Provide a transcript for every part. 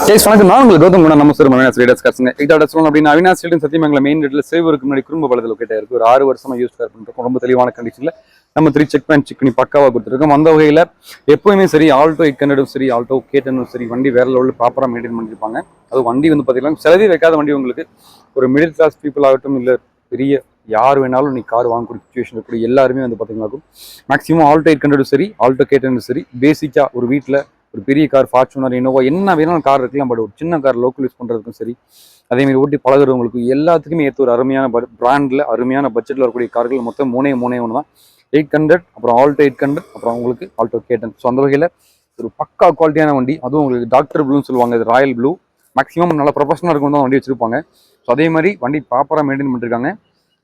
வணக்கம். நான் உங்களுக்கு கௌதம் நம்ம சார் அவினாஷ் ரைடர்ஸ் கார்ஸுங்க. இதோட சொல்லணும் அப்படின்னா அவினாஷ் ரைடன் சத்தியமங்கலம் மெயின் ரோட்ல சேவருக்கு முன்னாடி குடும்ப பலத்தில் லொக்கேட் ஆயிருக்கு. ஒரு 6 வருஷமா யூஸ் கார் பண்ணிருக்கோம். ரொம்ப தெளிவான கண்டிஷன்ல நம்ம 3 செக் பண்ணி பக்காவாக கொடுத்துருக்கோம். அந்த வகையில் எப்பவுமே சரி ஆல்டோ 800 சரி ஆல்டோ K10 சரி வண்டி வேற லெவலில் ப்ராப்பராக மெயின்டைன் பண்ணிருப்பாங்க. அது வண்டி வந்து பார்த்தீங்கன்னா செலவே வைக்காத வண்டி. உங்களுக்கு ஒரு மிடில் கிளாஸ் பீப்புள் ஆகட்டும் இல்லை பெரிய யார் வேணாலும் நீ கார் வாங்கக்கூடிய சுச்சுவேஷன் இருக்கக்கூடிய எல்லாருமே வந்து பார்த்தீங்கன்னா மேக்ஸிமம் ஆல்டோ 800 சரி ஆல்டோ K10 சரி பேசிக்காக ஒரு வீட்டில் ஒரு பெரிய கார் ஃபார்ச்சுனர் இனோவா என்ன வேணாலும் கார் இருக்கலாம். பட் ஒரு சின்ன கார் லோக்கல் யூஸ் பண்ணுறதுக்கும் சரி அதேமாதிரி ஓட்டி பழகிறவங்களுக்கு எல்லாத்துக்குமே ஏற்ற ஒரு அருமையான பிராண்டில் அருமையான பட்ஜெட்டில் வரக்கூடிய கார்கள் மொத்தம் மூணே ஒன்று தான். 800 அப்புறம் ஆல்டோ 800 அப்புறம் உங்களுக்கு ஆல்டோ K10. ஸோ அந்த வகையில் ஒரு பக்கா குவாலிட்டியான வண்டி. அதுவும் உங்களுக்கு டாக்டர் ப்ளூன்னு சொல்லுவாங்க, இது ராயல் ப்ளூ. மேக்ஸிமம் நல்ல ப்ரொஃபஷனல் இருக்கும் தான் வண்டி வச்சிருப்பாங்க. ஸோ அதே மாதிரி வண்டி ப்ராப்பராக மெயின்டைன் பண்ணிருக்காங்க.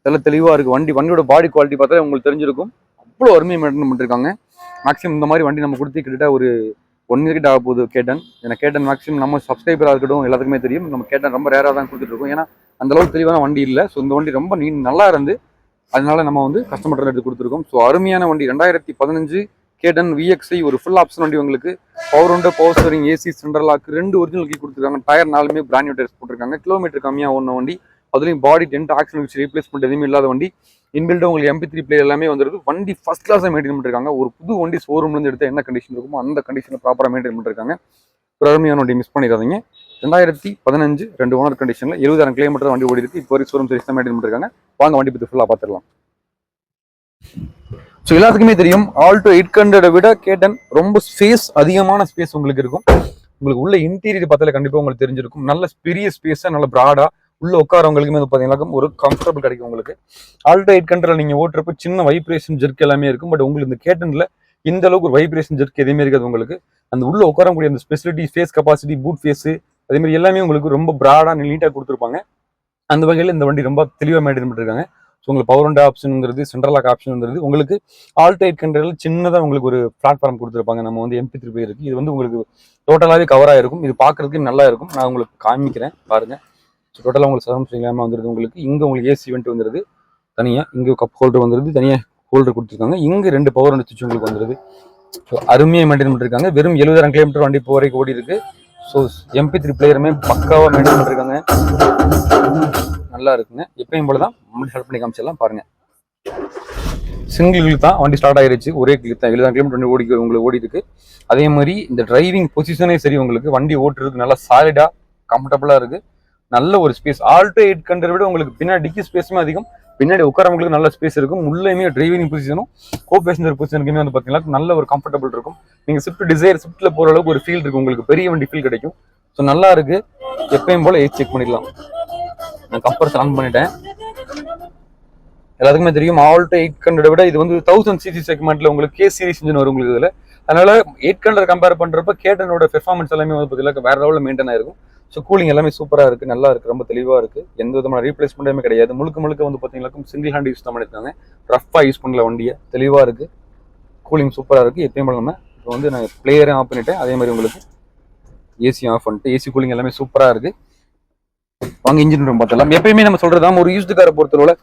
இதெல்லாம் தெளிவாக இருக்குது. வண்டியோட பாடி குவாலிட்டி பார்த்தா உங்களுக்கு தெரிஞ்சிருக்கும். அவ்வளோ அருமையாக மெயின்டைன் பண்ணிருக்காங்க. மேக்ஸிமம் இந்த மாதிரி வண்டி நம்ம கொடுத்து கிட்டத்தட்ட ஒரு 1 இயர்கிட்ட ஆக போகுது K10. ஏன்னா K10 மேக்ஸிமம் நம்ம சப்ஸ்கிரைபராக இருக்கட்டும் எல்லாத்துக்குமே தெரியும். நம்ம K10 ரொம்ப ரேராக தான் கொடுத்துட்டு இருக்கோம். ஏன்னா அந்த அளவுக்கு தெளிவான வண்டி இல்லை. ஸோ இந்த வண்டி ரொம்ப நல்லா இருந்து அதனால நம்ம வந்து கஸ்டமர் எடுத்து கொடுத்துருக்கோம். ஸோ அருமையான வண்டி 2015 K10 VXI ஒரு ஃபுல் ஆப்ஷன் வண்டி. உங்களுக்கு பவர் உண்டு, power steering, AC, central lock 2 original key கொடுத்துருக்காங்க. டயர் 4மே பிராண்ட் நியூ டயர்ஸ் போட்டிருக்காங்க. கிலோமீட்டர் கம்மியாக ஓடின வண்டி. அதுலேயும் பாடி டென்ட் ஆக்ஷன் வச்சு ரீப்ளேஸ்மெண்ட் எதுவுமே இல்லாத வண்டி. இன்பில்ட் உங்களுக்கு MP3 பிளேயர் எல்லாமே வந்துருக்கு. வண்டி ஃபர்ஸ்ட் கிளாஸாக மெயின்டைன் பண்ணிருக்காங்க. ஒரு புது வண்டி ஷோரூம்லேருந்து எடுத்தால் என்ன கண்டிஷன் இருக்குமோ அந்த கண்டிஷனில் ப்ராப்பராக மெயின்டைன் பண்ணிருக்காங்க. ஒரு அருமையான வண்டி, மிஸ் பண்ணிடாதீங்க. 2015 2 ஓனர் கண்டிஷனில் 70,000 கிலோமீட்டர் வண்டி ஓடி இருக்கு. இப்போ வரைக்கும் ஷோரூம் சர்வீஸ் தான் மெயின்டைன் பண்ணிருக்காங்க. வாங்க வண்டி பற்றி ஃபுல்லாக பார்த்துடலாம். ஸோ எல்லாத்துக்குமே தெரியும் ஆல்டோ 800 விட K10 ரொம்ப ஸ்பேஸ், அதிகமான ஸ்பேஸ் உங்களுக்கு இருக்கும். உங்களுக்கு உள்ள இன்டீரியர் பார்த்தாலே கண்டிப்பாக உங்களுக்கு தெரிஞ்சிருக்கும். நல்ல பெரிய ஸ்பேஸாக நல்ல ப்ராடாக உள்ள உட்காரவங்களுக்குமே வந்து பார்த்தீங்கன்னா ஒரு கம்ஃபர்டபுள் கிடைக்கும். உங்களுக்கு ஆல்டோ 800 நீங்கள் ஓட்டுறப்ப சின்ன வைப்ரேஷன் ஜெர்க் எல்லாமே இருக்கும். பட் உங்களுக்கு இந்த K10ல இந்த அளவுக்கு ஒரு வைப்ரேஷன் ஜெர்க் எதுவுமே இருக்காது. உங்களுக்கு அந்த உள்ள உட்காரக்கூடிய அந்த speciality, space capacity, boot space அதே மாதிரி எல்லாமே உங்களுக்கு ரொம்ப ப்ராடாக நீட்டாக கொடுத்துருப்பாங்க. அந்த வகையில் இந்த வண்டி ரொம்ப தெளிவாக மெயின்டைன் பண்ணிருக்காங்க. ஸோ உங்களுக்கு பவர் விண்டோ ஆப்ஷன்ங்கிறது, சென்ட்ரல் லாக் ஆப்ஷன்ங்கிறது உங்களுக்கு ஆல்டோ 800 சின்னதாக உங்களுக்கு ஒரு பிளாட்ஃபார்ம் கொடுத்துருப்பாங்க. நம்ம வந்து MP3 பிளேயர் இருக்கு. இது வந்து உங்களுக்கு டோட்டலாகவே கவராக இருக்கும். இது பார்க்கறதுக்கு நல்லா இருக்கும். நான் உங்களுக்கு காமிக்கிறேன் பாருங்க. ஸோ டோட்டலாக உங்களுக்கு சரௌண்ட் இல்லாமல் வந்துருது. உங்களுக்கு இங்கே உங்களுக்கு ஏசி வெண்ட் வந்துருது தனியாக. இங்கே கப் ஹோல்டர் வந்துருது, தனியாக ஹோல்டர் கொடுத்துருக்காங்க. இங்கே 2 பவர் விண்டோ சுவிட்ச் உங்களுக்கு வந்துருது. ஸோ அருமையாக மெயின்டைன் பண்ணிருக்காங்க. வெறும் 70,000 கிலோமீட்டர் வண்டி இப்போ வரைக்கும் ஓடி இருக்கு. ஸோ MP3 பிளேயருமே பக்காவாக மெயின்டைன் பண்ணிருக்காங்க. நல்லா இருக்குங்க. எப்பயும் போல தான் ஹெல்ப் பண்ணி காமிச்சிடலாம் பாருங்க. சிங்கிள் கிளிக் தான் வண்டி ஸ்டார்ட் ஆயிருச்சு. ஒரே கிளிக் தான். 70,000 கிலோமீட்டர் வண்டி உங்களுக்கு ஓடி இருக்கு. அதே மாதிரி இந்த டிரைவிங் பொசிஷனே சரி, உங்களுக்கு வண்டி ஓட்டுறதுக்கு நல்லா சாலிடா கம்ஃபர்டபுளா இருக்கு. நல்ல ஒரு ஸ்பேஸ். ஆல்டோ 800 விட உங்களுக்கு பின்னாடி டிக்கி ஸ்பேஸுமே அதிகம். பின்னாடி உட்காரவங்களுக்கு நல்ல ஸ்பேஸ் இருக்கும். உள்ளேயுமே டிரைவிங் பொசிஷனும் கோ பேசஞ்சர் பொசிஷனுக்குமே வந்து பார்த்தீங்கன்னா நல்ல ஒரு கம்ஃபர்டபுள் இருக்கும். நீங்க ஸ்விஃப்ட் டிசைர் ஸ்விஃப்ட்ல போற அளவுக்கு ஒரு ஃபீல் இருக்கு. உங்களுக்கு பெரிய வண்டி ஃபீல் கிடைக்கும். ஸோ நல்லா இருக்கு. எப்பயும் போல ஏசி செக் பண்ணிடலாம். நான் கம்பரேஷன் ஆன் பண்ணிட்டேன். எல்லாத்துக்குமே தெரியும் ஆல்டோ 800 விட இது வந்து 1000cc செக்மெண்ட்ல உங்களுக்கு K சீரிஸ் இன்ஜின் வரும் உங்களுக்கு இதுல. அதனால 800 கம்பேர் பண்றப்ப K10ஓட பெர்ஃபார்மன்ஸ் எல்லாமே வந்து பார்த்தீங்கன்னா வேற லெவலில் மெயின்டைன் ஆயிருக்கும். ஸோ கூலிங் எல்லாமே சூப்பராக இருக்கு, நல்லா இருக்கு, ரொம்ப தெளிவாக இருக்கு. எந்த விதமான ரீப்ளேஸ்மெண்ட்டுமே கிடையாது. முழுக்க வந்து பார்த்தீங்கன்னா சிங்கிள் ஹேண்ட் யூஸ் தான் பண்ணிருக்காங்க. ரஃபா யூஸ் பண்ணல வண்டியை. தெளிவாக இருக்கு, கூலிங் சூப்பராக இருக்கு. எப்பயும் நம்ம இப்போ வந்து நான் பிளேயரே ஆஃப் பண்ணிட்டேன். அதே மாதிரி உங்களுக்கு ஏசி ஆஃப் பண்ணிட்டு ஏசி கூலிங் எல்லாமே சூப்பராக இருக்கு. வாங்க இன்ஜின் ரூம் பார்த்தலாம். எப்பயுமே நம்ம சொல்றதா ஒரு யூஸ்டு காரை பொறுத்தவரை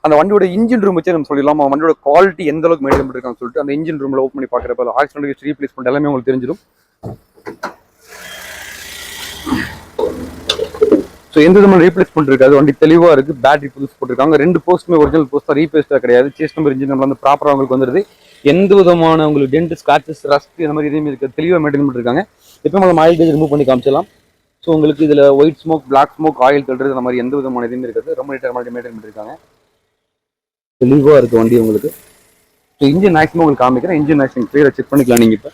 அந்த வண்டியோட இன்ஜின் ரூம் வச்சு நம்ம சொல்லலாம் வண்டியோட குவாலிட்டி எந்த அளவுக்கு மெயின்டைன் பண்ணிருக்கான்னு சொல்லிட்டு அந்த இன்ஜின் ரூம்ல ஓப்பன் பண்ணி பார்க்குறப்ப ஆக்சிடென்ட் ரீப்ளேஸ்மெண்ட் எல்லாமே உங்களுக்கு தெரிஞ்சிடும். ஸோ எந்த விதமான ரீப்ளேஸ்மெண்ட் இருக்காது. வண்டி தெளிவாக இருக்கு. பேட்டரி புதுசு போட்டிருக்காங்க. 2 போஸ்ட்டுமே ஒரிஜினல் போஸ்ட் தான், ரீப்ளேஸ்டாக கிடையாது. சேஸ் நம்பர் இன்ஜின் நம்பர் வந்து ப்ராப்பராக உங்களுக்கு வந்துருது. எந்த விதமான உங்களுக்கு டென்ட், ஸ்கிராச்சஸ், ரஸ்ட் இந்த மாதிரி எதுவுமே இருக்காது. தெளிவாக மெயின்டைன் பண்ணிருக்காங்க. இப்போ நம்ம ஆயில் கேஜ் ரிமூவ் பண்ணி காமிச்சிடலாம். ஸோ உங்களுக்கு இதில் white smoke, black smoke, oil தள்ளுறது அந்த மாதிரி எந்த விதமான எதுவுமே இருக்காது. ரொம்ப நீட்டாக மெயின்டைன் பண்ணிருக்காங்க. தெளிவாக இருக்கு வண்டி உங்களுக்கு. ஸோ இன்ஜின் மேக்ஸிமம் உங்களுக்கு காமிக்கிறேன். இன்ஜின் மேக்ஸிமம் கிளியராக செக் பண்ணிக்கலாம் நீங்கள். இப்போ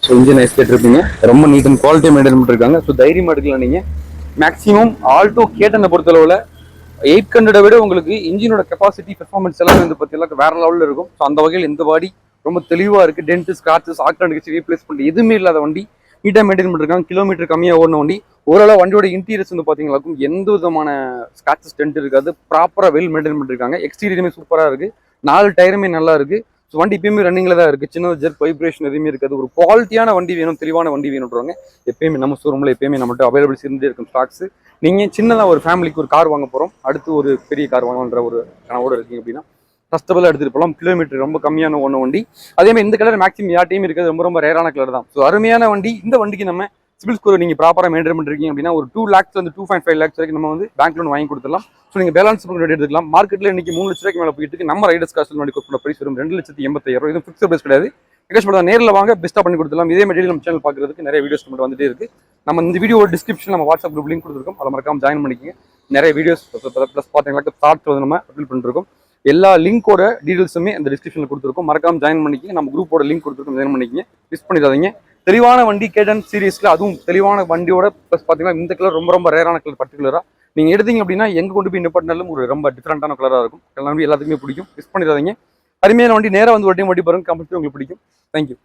ஸோ இன்ஜின் ஐஸ் கேட்டிருப்பீங்க. ரொம்ப நீட் அண்ட் குவாலிட்டியாக மெயின்டைன் பண்ணிருக்காங்க. ஸோ தைரியமாக எடுக்கலாம் நீங்கள். மேக்ஸிமம் ஆல்டோ K10 பொறுத்தளவில் 800 விட உங்களுக்கு இன்ஜினோட கெப்பாசிட்டி, பெர்ஃபார்மன்ஸ் எல்லாம் வந்து பார்த்தீங்கன்னா வேற லெவலில் இருக்கும். ஸோ அந்த வகையில் இந்த பாடி ரொம்ப தெளிவாக இருக்கு. டென்ட், ஸ்கிராச்சஸ், ஆக்சிடென்ட் ரீப்ளேஸ்மெண்ட் எதுவுமே இல்லாத வண்டி. நீட்டாக மெயின்டைன் பண்ணிருக்காங்க. கிலோமீட்டர் கம்மியாக ஓடின வண்டி. ஓரளவு வண்டியோட இன்டீரியர்ஸ் வந்து பார்த்தீங்கன்னாக்கும் எந்த விதமான ஸ்கிராச்சஸ், டென்ட் இருக்காது. ப்ராப்பராக வெல் மெயின்டைன் பண்ணிருக்காங்க. எக்ஸ்டீரியருமே சூப்பராக இருக்கு. 4 டயருமே நல்லா இருக்கு. ஸோ வண்டி எப்பயுமே ரன்னிங்ல தான் இருக்கு. சின்ன ஜெர்க், வைப்ரேஷன் எதுவுமே இருக்காது. ஒரு குவாலிட்டியான வண்டி வேணும், தெளிவான வண்டி வேணும்ன்றவங்க எப்பயுமே நம்ம ஷோரூம்ல எப்பயுமே நம்மகிட்ட அவைலபிள்ஸ் இருந்தே இருக்கும் ஸ்டாக்ஸ். நீங்க சின்னதாக ஒரு ஃபேமிலிக்கு ஒரு கார் வாங்க போறோம், அடுத்து ஒரு பெரிய கார் வாங்கன்ற ஒரு கனவோட இருக்கீங்க அப்படின்னா ட்ரஸ்டபுளாக எடுத்துகிட்டு போகலாம். கிலோமீட்டர் ரொம்ப கம்மியான வண்டி. அதேமாதிரி இந்த கலர் மேக்ஸிமம் யார்ட்டையும் இருக்கிறது ரொம்ப ரொம்ப ரேரான கலர் தான். ஸோ அருமையான வண்டி. இந்த வண்டிக்கு நம்ம சிபில் ஸ்கோர் நீங்கள் ப்ராப்பராக மெயின்டைன் பண்ணிருக்கீங்க அப்படின்னா ஒரு 2 lakhs வந்து 2.5 lakhs வரைக்கும் நம்ம வந்து பேங்க் லோன் வாங்கி கொடுத்துடலாம். ஸோ நீங்கள் பேலன்ஸ் பண்ணி எடுத்துக்கலாம். மார்க்கெட்டில் இன்னைக்கு 3 லட்ச ரூபாய்க்கு மேலே போயிட்டு இருக்கு. நம்ம ரைடர்ஸ் காஸ்ட் வண்டி கொடுக்குற பிரைஸ் வரும் 2,85,000. இது ஃபிக்ஸ்ட் பிரைஸ் கிடையாது. நெகோஷியபிள் நேரில் வாங்க, பெஸ்ட்டாக பண்ணி கொடுத்துலாம். இதே மாதிரி நம்ம சேனல் பார்க்குறதுக்கு நிறைய வீடியோஸ் மட்டும் வந்துட்டே இருக்கு. நம்ம இந்த வீடியோ டிஸ்கிரிப்ஷன் நம்ம வாட்ஸ்அப் குரூப் லிங்க் கொடுத்துருக்கோம். அதை மறக்காம ஜாயின் பண்ணிக்கோங்க. நிறைய வீடியோஸ் ப்ளஸ் பார்த்தீங்கன்னா தாட் வந்து நம்ம அப்லோட் பண்ணிருக்கோம். எல்லா லிங்கோட டீடைல்ஸுமே அந்த டிஸ்கிரிப்ஷனில் கொடுத்துருக்கோம். மறக்காம ஜாயின் பண்ணிக்கங்க. நம்ம குரூப்போட லிங்க் கொடுத்துருக்கோம், ஜாயின் பண்ணிக்கங்க. மிஸ் பண்ணிடாதீங்க. தெளிவான வண்டி கேடன் சீரிஸ்ல, அதுவும் தெளிவான வண்டியோட ப்ளஸ் பார்த்தீங்கன்னா இந்த கலர் ரொம்ப ரொம்ப ரேரான கலர். பர்டிகுலராக நீங்கள் எடுத்தீங்க அப்படின்னா எங்கே கொண்டு போய் நிப்பாட்டினாலும் ஒரு ரொம்ப டிஃப்ரெண்டான கலராக இருக்கும். எல்லாமே எல்லாத்துக்குமே பிடிக்கும். மிஸ் பண்ணிடாதீங்க. அருமையான வண்டி. நேராக வந்து ஒரு டைம் வண்டி பாருங்க, கம்பல்சரி உங்களுக்கு பிடிக்கும். தேங்க்யூ.